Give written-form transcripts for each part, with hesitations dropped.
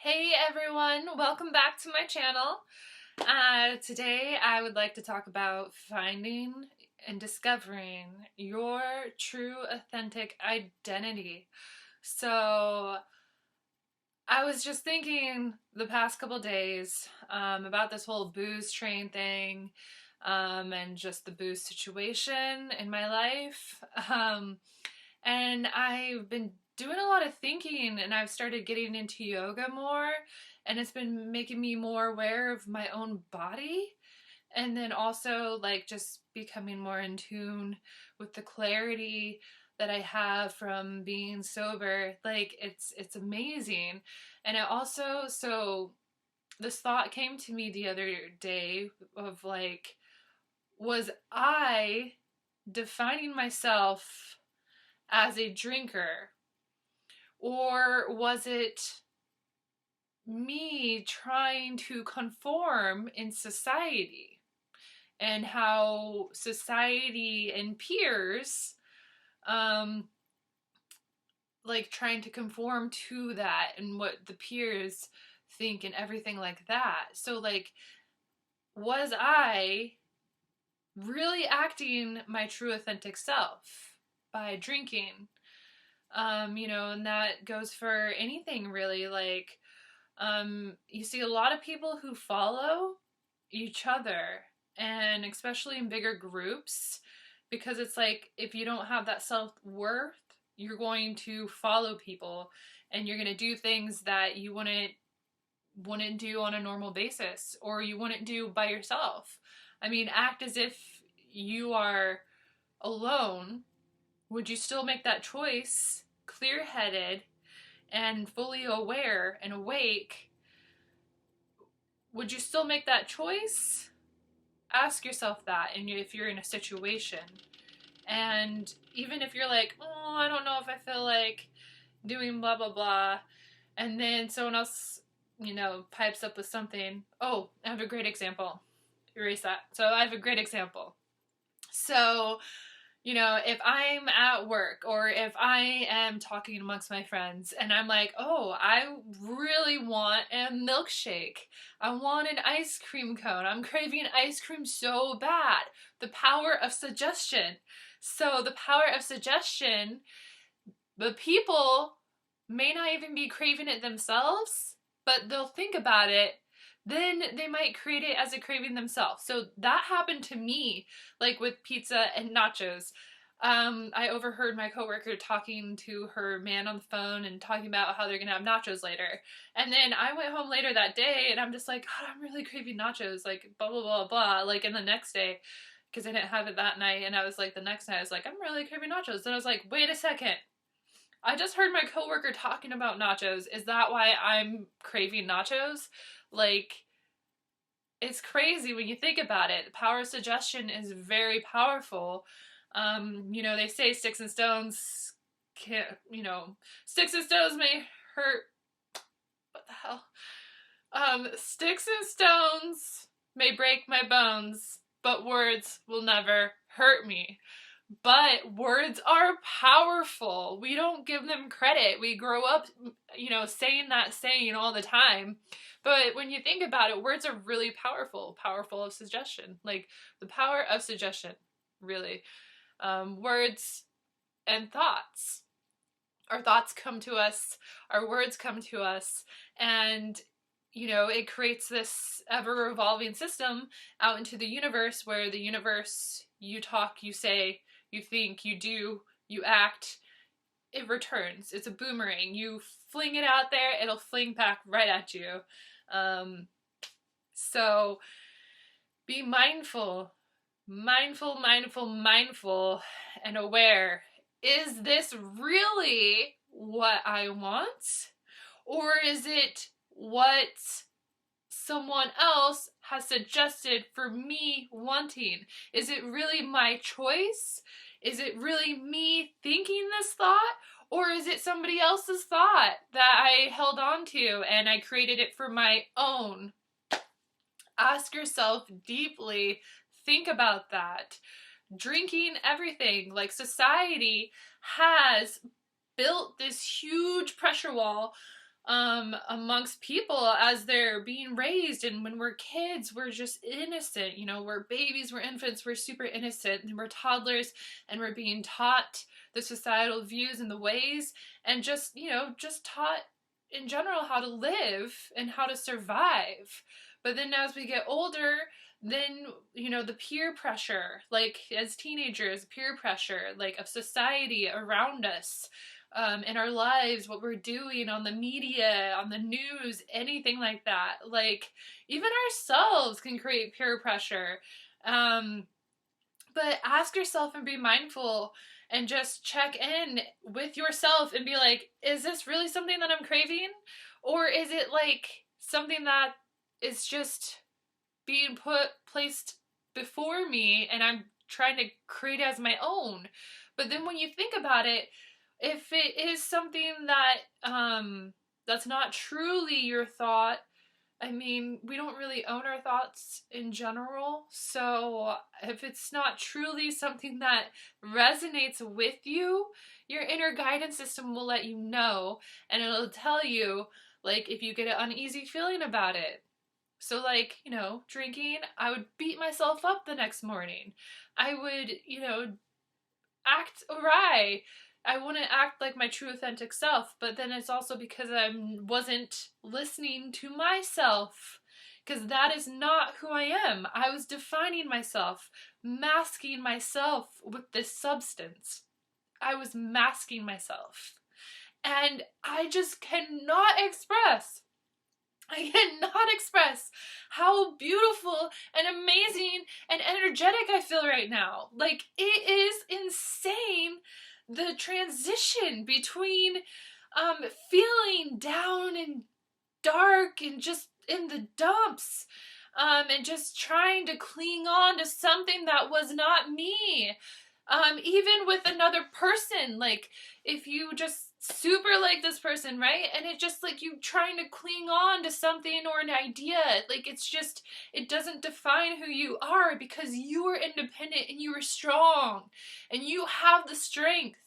Hey everyone, welcome back to my channel. Today I would like to talk about finding and discovering your true authentic identity. So I was just thinking the past couple days about this whole booze train thing and just the booze situation in my life. And I've been doing a lot of thinking and I've started getting into yoga more, and it's been making me more aware of my own body, and then also like just becoming more in tune with the clarity that I have from being sober. Like it's amazing. And it also, so this thought came to me the other day of like, was I defining myself as a drinker, or was it me trying to conform in society, and how society and peers um like trying to conform to that and what the peers think and everything like that. So like, was I really acting my true authentic self by drinking? And that goes for anything really. Like, you see a lot of people who follow each other, and especially in bigger groups, because it's like if you don't have that self-worth, you're going to follow people and you're going to do things that you wouldn't do on a normal basis, or you wouldn't do by yourself. I mean, act as if you are alone. Would you still make that choice clear-headed and fully aware and awake? Would you still make that choice? Ask yourself that. And if you're in a situation, and even if you're like, oh, I don't know if I feel like doing blah blah blah, and then someone else pipes up with something. Oh, I have a great example. Erase that. So I have a great example. So if I'm at work, or if I am talking amongst my friends and I'm like, oh, I really want a milkshake. I want an ice cream cone. I'm craving ice cream so bad. The power of suggestion. So the power of suggestion, the people may not even be craving it themselves, but they'll think about it, then they might create it as a craving themselves. So that happened to me, like with pizza and nachos. I overheard my coworker talking to her man on the phone and talking about how they're gonna have nachos later. And then I went home later that day and I'm just like, God, I'm really craving nachos, like blah blah blah blah. Like, in the next day, because I didn't have it that night, and I was like, the next night I was like, I'm really craving nachos. And I was like, wait a second. I just heard my coworker talking about nachos. Is that why I'm craving nachos? Like, it's crazy when you think about it. The power of suggestion is very powerful. They say sticks and stones can't, sticks and stones may hurt. What the hell? Sticks and stones may break my bones, but words will never hurt me. But words are powerful. We don't give them credit. We grow up, saying that saying all the time. But when you think about it, words are really powerful. Powerful of suggestion. Like, the power of suggestion, really. Words and thoughts. Our thoughts come to us. Our words come to us. And it creates this ever-revolving system out into the universe, where the universe, you talk, you say, you think, you do, you act, it returns. It's a boomerang. You fling it out there, it'll fling back right at you. So be mindful, mindful, and aware. Is this really what I want? Or is it what someone else has suggested for me wanting? Is it really my choice? Is it really me thinking this thought? Or is it somebody else's thought that I held on to and I created it for my own? Ask yourself deeply. Think about that. Drinking, everything. Like, society has built this huge pressure wall amongst people as they're being raised. And when we're kids, we're just innocent. You know, we're babies, we're infants, we're super innocent, and we're toddlers, and we're being taught the societal views and the ways, and just, you know, just taught in general how to live and how to survive. But then as we get older, then, you know, the peer pressure, like as teenagers, peer pressure, like of society around us, in our lives, what we're doing on the media, on the news, anything like that. Like, even ourselves can create peer pressure. Um, but ask yourself and be mindful and just check in with yourself and be like, is this really something that I'm craving? Or is it like something that is just being placed before me and I'm trying to create as my own? But then when you think about it, if it is something that that's not truly your thought, I mean, we don't really own our thoughts in general. So if it's not truly something that resonates with you, your inner guidance system will let you know, and it'll tell you, like, if you get an uneasy feeling about it. So, like, you know, drinking, I would beat myself up the next morning. I would, you know, act awry. I wouldn't act like my true authentic self, but then it's also because I wasn't listening to myself. Because that is not who I am. I was defining myself, masking myself with this substance. I was masking myself. And I just cannot express. I cannot express how beautiful and amazing and energetic I feel right now. Like, it is insane, the transition between feeling down and dark and just in the dumps, and just trying to cling on to something that was not me. Even with another person, like, if you just super like this person, right? And it just like you trying to cling on to something or an idea, like, it's just, it doesn't define who you are, because you are independent and you are strong and you have the strength,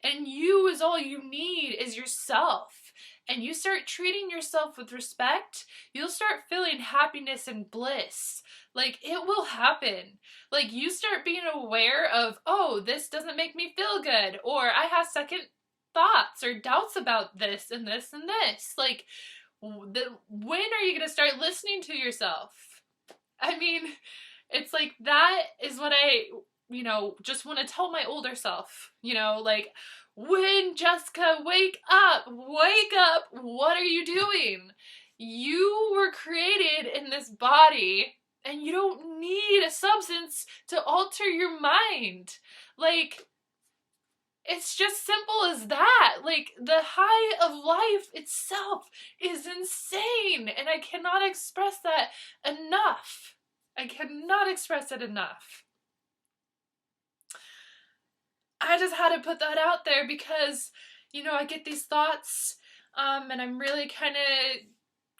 and you is all you need is yourself. And you start treating yourself with respect, you'll start feeling happiness and bliss. Like, it will happen. Like, you start being aware of, oh, this doesn't make me feel good, or I have second thoughts or doubts about this and this and this. Like, when are you going to start listening to yourself? I mean, it's like, that is what I, you know, just want to tell my older self, you know, like, when Jessica, wake up, what are you doing? You were created in this body, and you don't need a substance to alter your mind. Like, it's just simple as that. Like, the high of life itself is insane, and I cannot express that enough. I cannot express it enough. I just had to put that out there because, you know, I get these thoughts, and I'm really kind of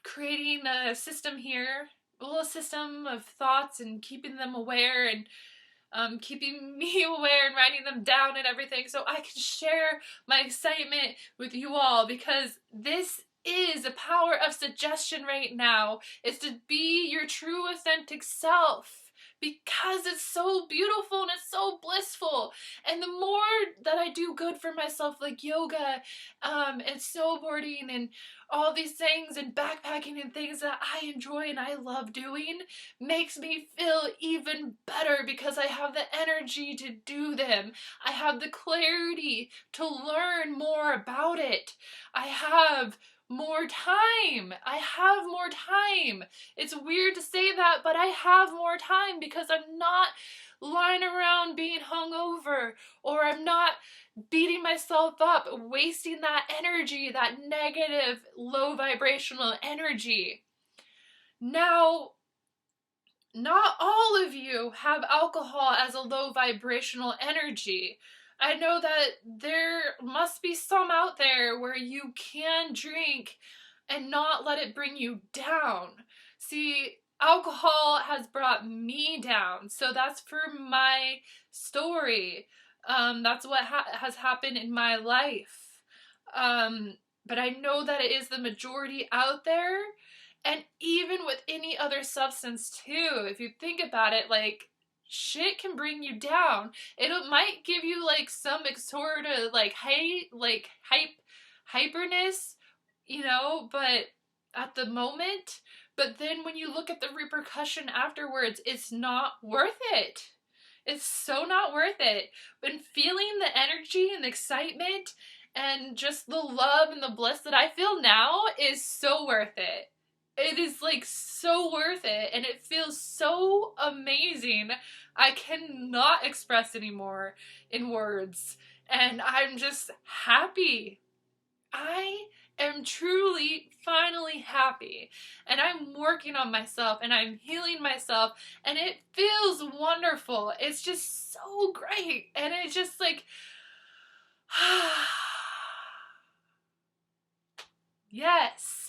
creating a system here, a little system of thoughts, and keeping them aware, and keeping me aware and writing them down and everything, so I can share my excitement with you all, because this is the power of suggestion right now, is to be your true authentic self, because it's so beautiful and it's so blissful. And the more that I do good for myself, like yoga, and snowboarding and all these things, and backpacking and things that I enjoy and I love doing, makes me feel even better, because I have the energy to do them. I have the clarity to learn more about it. I have more time. I have more time. It's weird to say that, but I have more time because I'm not lying around being hungover, or I'm not beating myself up, wasting that energy, that negative, low vibrational energy. Now, not all of you have alcohol as a low vibrational energy. I know that there must be some out there where you can drink and not let it bring you down. See, alcohol has brought me down, so that's for my story. That's what has happened in my life. but I know that it is the majority out there. And even with any other substance too, if you think about it, like, shit can bring you down. It might give you like some sort of like hyperness, you know, but at the moment, but then when you look at the repercussion afterwards, it's not worth it. It's so not worth it. But feeling the energy and the excitement and just the love and the bliss that I feel now is so worth it. It is like so worth it, and it feels so amazing. I cannot express anymore in words, and I'm just happy. I am truly finally happy, and I'm working on myself and I'm healing myself, and it feels wonderful. It's just so great, and it's just like yes.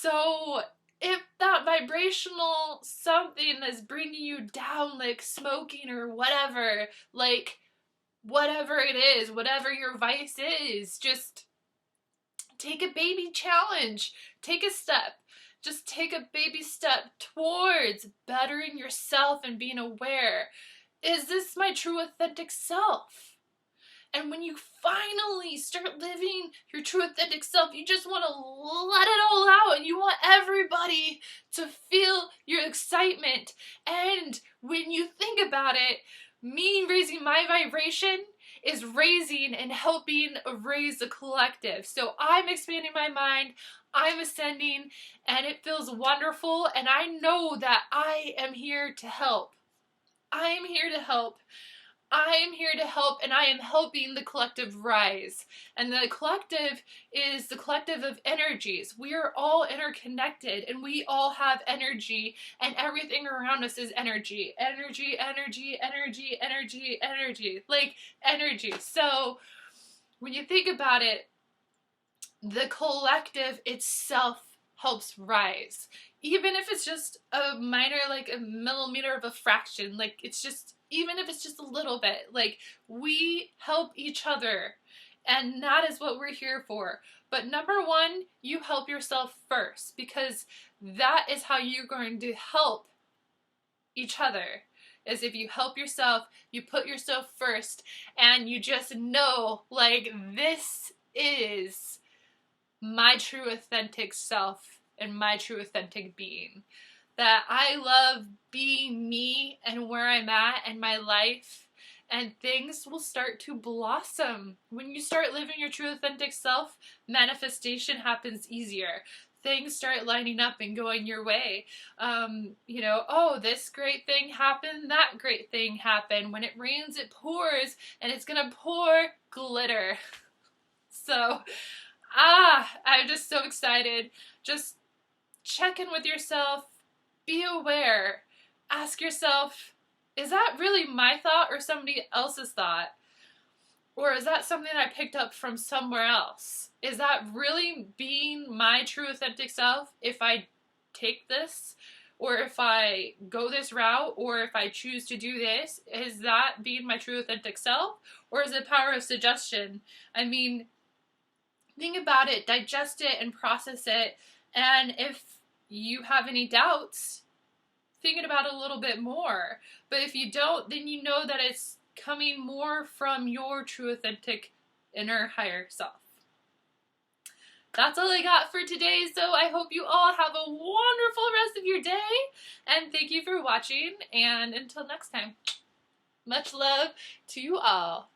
So if that vibrational something is bringing you down, like smoking or whatever, like whatever it is, whatever your vice is, just take a baby challenge. Take a step. Just take a baby step towards bettering yourself and being aware. Is this my true authentic self? And when you finally start living your true authentic self, you just want to let it all out, and you want everybody to feel your excitement. And when you think about it, me raising my vibration is raising and helping raise the collective. So I'm expanding my mind, I'm ascending, and it feels wonderful, and I know that I am here to help. I am here to help. I am here to help, and I am helping the collective rise. And the collective is the collective of energies. We are all interconnected, and we all have energy, and everything around us is energy. Energy, energy, energy, energy, energy. Like energy. So when you think about it, the collective itself helps rise. Even if it's just a minor, like a millimeter of a fraction, like it's just, even if it's just a little bit, like we help each other, and that is what we're here for. But number one, you help yourself first, because that is how you're going to help each other, is if you help yourself, you put yourself first, and you just know, like, this is my true authentic self and my true authentic being. That I love being me and where I'm at and my life, and things will start to blossom. When you start living your true authentic self, manifestation happens easier. Things start lining up and going your way. You know, oh, this great thing happened, that great thing happened. When it rains, it pours, and it's gonna pour glitter. So, I'm just so excited. Just check in with yourself. Be aware. Ask yourself, is that really my thought or somebody else's thought? Or is that something I picked up from somewhere else? Is that really being my true authentic self if I take this? Or if I go this route? Or if I choose to do this? Is that being my true authentic self? Or is it power of suggestion? I mean, think about it, digest it, and process it. And if you have any doubts, think about it a little bit more. But if you don't, then you know that it's coming more from your true authentic inner higher self. That's all I got for today, so I hope you all have a wonderful rest of your day, and thank you for watching, and until next time, much love to you all.